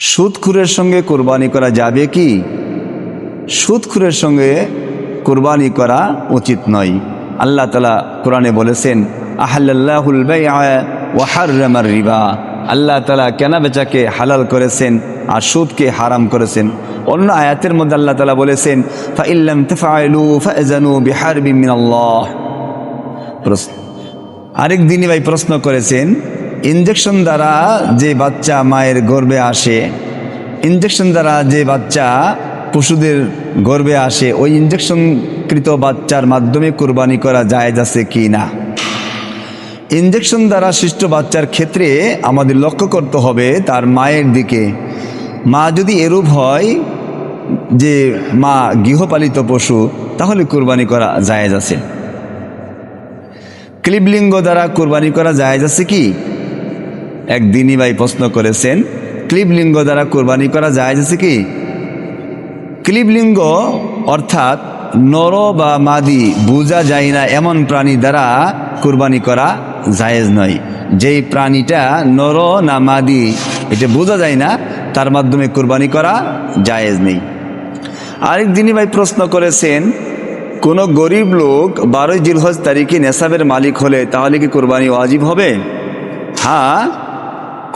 সুদখোরের সঙ্গে কোরবানি করা যাবে কি? সুদখোরের সঙ্গে কোরবানি করা উচিত নয়। আল্লাহ তাআলা কোরআনে বলেছেন, আহাল্লাল্লাহুল বাইআ ওয়া হাররামার রিবা। আল্লাহ তাআলা কেনাবেচাকে হালাল করেছেন আর সুদকে হারাম করেছেন। অন্য আয়াতের মধ্যে আল্লাহ তাআলা বলেছেন, ফাইল্লাম তাফআলু ফাআযানু বিহারবিন মিনাল্লাহ। আরেক দিনই ভাই প্রশ্ন করেছেন, ইনজেকশন দ্বারা যে বাচ্চা মায়ের গর্ভে আসে, ইনজেকশন দ্বারা যে বাচ্চা পশুদের গর্ভে আসে, ওই ইনজেকশনকৃত বাচ্চার মাধ্যমে কোরবানি করা জায়েজ আছে কি না? ইনজেকশন দ্বারা সৃষ্ট বাচ্চার ক্ষেত্রে আমাদের লক্ষ্য করতে হবে তার মায়ের দিকে। মা যদি এরূপ হয় যে মা গৃহপালিত পশু, তাহলে কোরবানি করা জায়েজ আছে। ক্লিবলিঙ্গ দ্বারা কোরবানি করা জায়েজ আছে কি? একদিনই ভাই প্রশ্ন করেছেন, ক্লিবলিঙ্গ দ্বারা কোরবানি করা জায়েজ আছে কি? ক্লিবলিঙ্গ অর্থাৎ নর বা মাদি বোঝা যায় না এমন প্রাণী দ্বারা কোরবানি করা জায়েজ নয়। যেই প্রাণীটা নর না মাদি এটা বোঝা যায় না, তার মাধ্যমে কোরবানি করা জায়েজ নেই। আরেক দিনই ভাই প্রশ্ন করেছেন, কোনো গরিব লোক 12 জিলহজ তারিখে নেশাবের মালিক হলে তাহলে কি কোরবানি ওয়াজিব হবে? হ্যাঁ,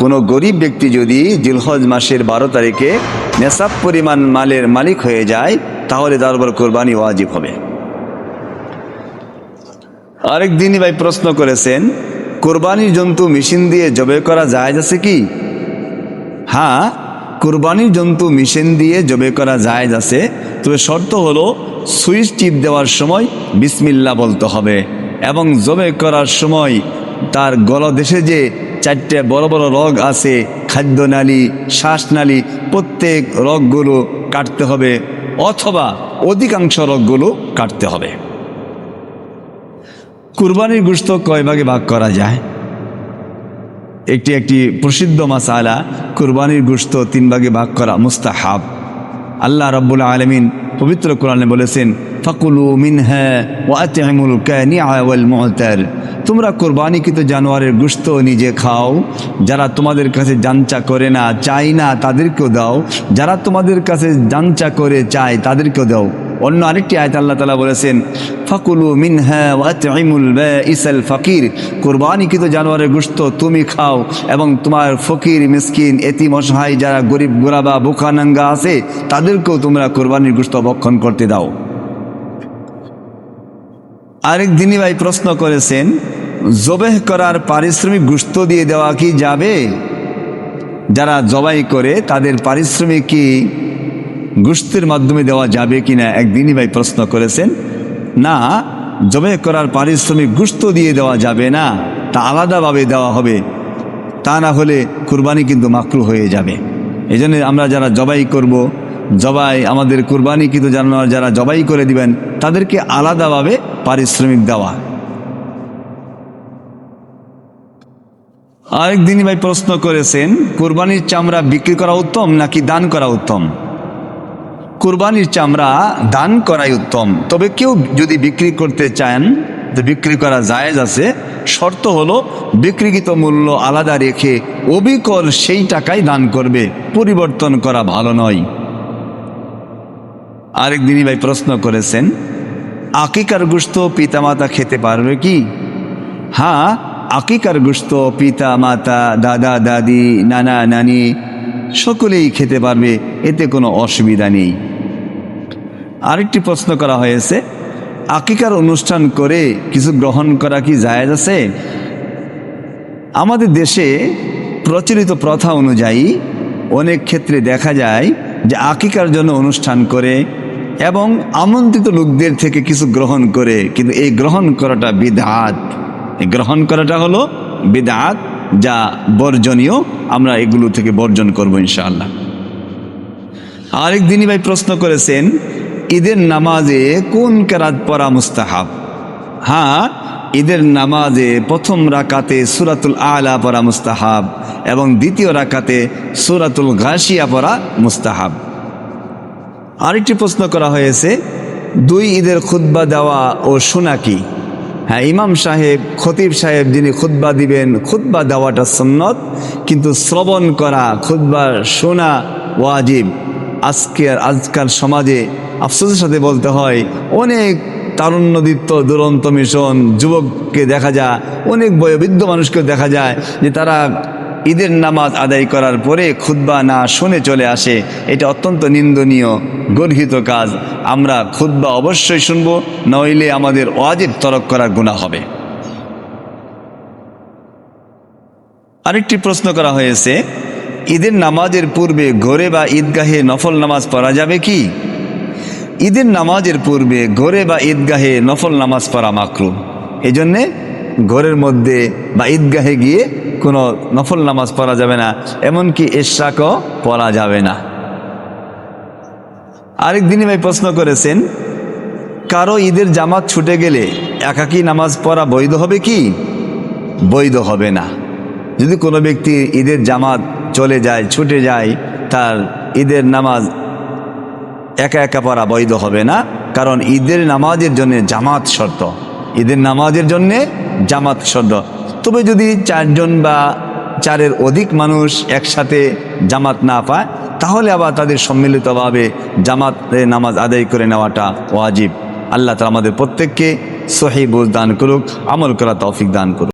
কোনো গরিব ব্যক্তি যদি জিলহজ মাসের 12 তারিখে নেশাব পরিমাণ মালের মালিক হয়ে যায়, তাহলে তার উপর কোরবানি ওয়াজিব হবে। আরেক দিনই ভাই প্রশ্ন করেছেন, কোরবানির জন্তু মেশিন দিয়ে জবাই করা জায়েজ আছে কি? হ্যাঁ, কোরবানির জন্তু মেশিন দিয়ে জবাই করা জায়েজ আছে, তবে শর্ত হলো সুইচ টিপ দেওয়ার সময় বিসমিল্লাহ বলতে হবে এবং জবাই করার সময় তার গলদেশে যে 4টে বড় বড় রগ আছে, খাদ্যনালী, শ্বাসনালী, প্রত্যেক রগগুলো কাটতে হবে অথবা অধিকাংশ রগগুলো কাটতে হবে। কুরবানির গোশত কয় ভাগে ভাগ করা যায়? একটি প্রসিদ্ধ মাসালা, কুরবানির গোশত 3 ভাগে ভাগ করা মুস্তাহাব। আল্লাহ রাব্বুল আলামিন পবিত্র কোরআনে বলেছেন, ফাকুলু মিনহা ওয়া আতইমুল কানিআ ওয়াল মু'তার। তোমরা কোরবানিকৃত জানোয়ারের গোশত নিজে খাও, যারা তোমাদের কাছে জানচা করে না, চাই না, তাদেরকেও দাও, যারা তোমাদের কাছে জানচা করে চায় তাদেরকেও দাও। অন্য আরেকটি আয়াত আল্লাহ তাআলা বলেছেন, ফাকুলু মিনহা ওয়া আতইমুল বাঈসাল ফাকির। কোরবানিকৃত জানোয়ারের গোশত তুমি খাও এবং তোমার ফকির, মিসকিন, এতিম, অসহায় যারা গরিব গোরাবা বোকানাঙ্গা আছে তাদেরকেও তোমরা কোরবানির গোশত ভক্ষণ করতে দাও। আরেক দিনই ভাই প্রশ্ন করেছেন, জবেহ করার পারিশ্রমিক গোশত দিয়ে দেওয়া কি যাবে? যারা জবাই করে তাদের পারিশ্রমিক কি গোশতের মাধ্যমে দেওয়া যাবে কিনা একদিনই ভাই প্রশ্ন করেছেন। না, জবাই করার পারিশ্রমিক গোশত দিয়ে দেওয়া যাবে না, তা আলাদাভাবে দেওয়া হবে, তা না হলে কুরবানি কিন্তু মাকরুহ হয়ে যাবে। এই জন্য আমরা যারা জবাই করব, আমাদের কুরবানিকৃত জানোয়ার যারা জবাই করে দিবেন তাদেরকে আলাদাভাবে পারিশ্রমিক দেওয়া। আরেক দিনই ভাই প্রশ্ন করেছেন, কুরবানির চামড়া বিক্রি করা উত্তম নাকি দান করা উত্তম? কুরবানির চামড়া দান করাই উত্তম, তবে কেউ যদি বিক্রি করতে চান তো বিক্রি করা জায়েজ আছে। শর্ত হলো বিক্রিকৃত মূল্য আলাদা রেখে অবিকল সেই টাকায় দান করবে, পরিবর্তন করা ভালো নয়। আরেক দিনই ভাই প্রশ্ন করেছেন, আকিকার গোশত পিতামাতা খেতে পারবে কি? হ্যাঁ, আকিকার গোশত পিতা মাতা, দাদা দাদি, নানা নানি সকলেই খেতে পারবে, এতে কোনো অসুবিধা নেই। আরেকটি প্রশ্ন করা হয়েছে, আকিকার অনুষ্ঠান করে কিছু গ্রহণ করা কি জায়েজ আছে? আমাদের দেশে প্রচলিত প্রথা অনুযায়ী অনেক ক্ষেত্রে দেখা যায় যে আকিকার জন্য অনুষ্ঠান করে এবং আমন্ত্রিত লোকদের থেকে কিছু গ্রহণ করে, কিন্তু এই গ্রহণ করাটা বিদআত। এই গ্রহণ করাটা হলো বিদআত, যা বর্জনীয়। আমরা এগুলো থেকে বর্জন করব ইনশাআল্লাহ। আরেক দিনই ভাই প্রশ্ন করেছেন, ঈদের নামাজে কোন কেরাত পড়া মুস্তাহাব? হ্যাঁ, ঈদের নামাজে প্রথম রাকাতে সূরাতুল আলা পড়া মুস্তাহাব এবং দ্বিতীয় রাকাতে সূরাতুল গাশিয়া পড়া মুস্তাহাব। আরেকটি প্রশ্ন করা হয়েছে, 2 ঈদের খুতবা দেওয়া ও শোনা কি? হ্যাঁ, ইমাম সাহেব, খতিব সাহেব যিনি খুতবা দিবেন, খুতবা দেওয়াটা সুন্নত, কিন্তু শ্রবণ করা, খুতবা শোনা ওয়াজিব। আজকাল সমাজে আফসোসের সাথে বলতে হয়, অনেক তারুণ্যদীপ্ত দুরন্ত মিশন যুবককে দেখা যায়, অনেক বয়োবৃদ্ধ মানুষকে দেখা যায় যে তারা ঈদের নামাজ আদায় করার পরে খুতবা না শুনে চলে আসে। এটা অত্যন্ত নিন্দনীয়, গর্হিত কাজ। আমরা খুতবা অবশ্যই শুনব, নইলে আমাদের ওয়াজিব তরক করার গুনাহ হবে। আরেকটি প্রশ্ন করা হয়েছে, ঈদের নামাজের পূর্বে ঘরে বা ঈদগাহে নফল নামাজ পড়া যাবে কি? ঈদের নামাজের পূর্বে ঘরে বা ঈদগাহে নফল নামাজ পড়া মাকরুহ। এই জন্যে ঘরের মধ্যে বা ঈদগাহে গিয়ে কোনো নফল নামাজ পড়া যাবে না, এমনকি ইশরাকও পড়া যাবে না। আরেক দিনই ভাই প্রশ্ন করেছেন, কারো ঈদের জামাত ছুটে গেলে একাকী নামাজ পড়া বৈধ হবে কি? বৈধ হবে না। যদি কোনো ব্যক্তি ঈদের জামাত চলে যায়, ছুটে যায়, তার ঈদের নামাজ একা একা পড়া বৈধ হবে না, কারণ ঈদের নামাজের জন্য জামাত শর্ত। ঈদের নামাজের জন্যে জামাত শর্ত। তবে যদি 4 জন বা 4-এর অধিক মানুষ একসাথে জামাত না পায়, তাহলে আবার তাদের সম্মিলিতভাবে জামাতে নামাজ আদায় করে নেওয়াটা ওয়াজিব। আল্লাহ তাআলা আমাদের প্রত্যেককে সহিহ বুঝ দান করুক, আমল করা তৌফিক দান করুক।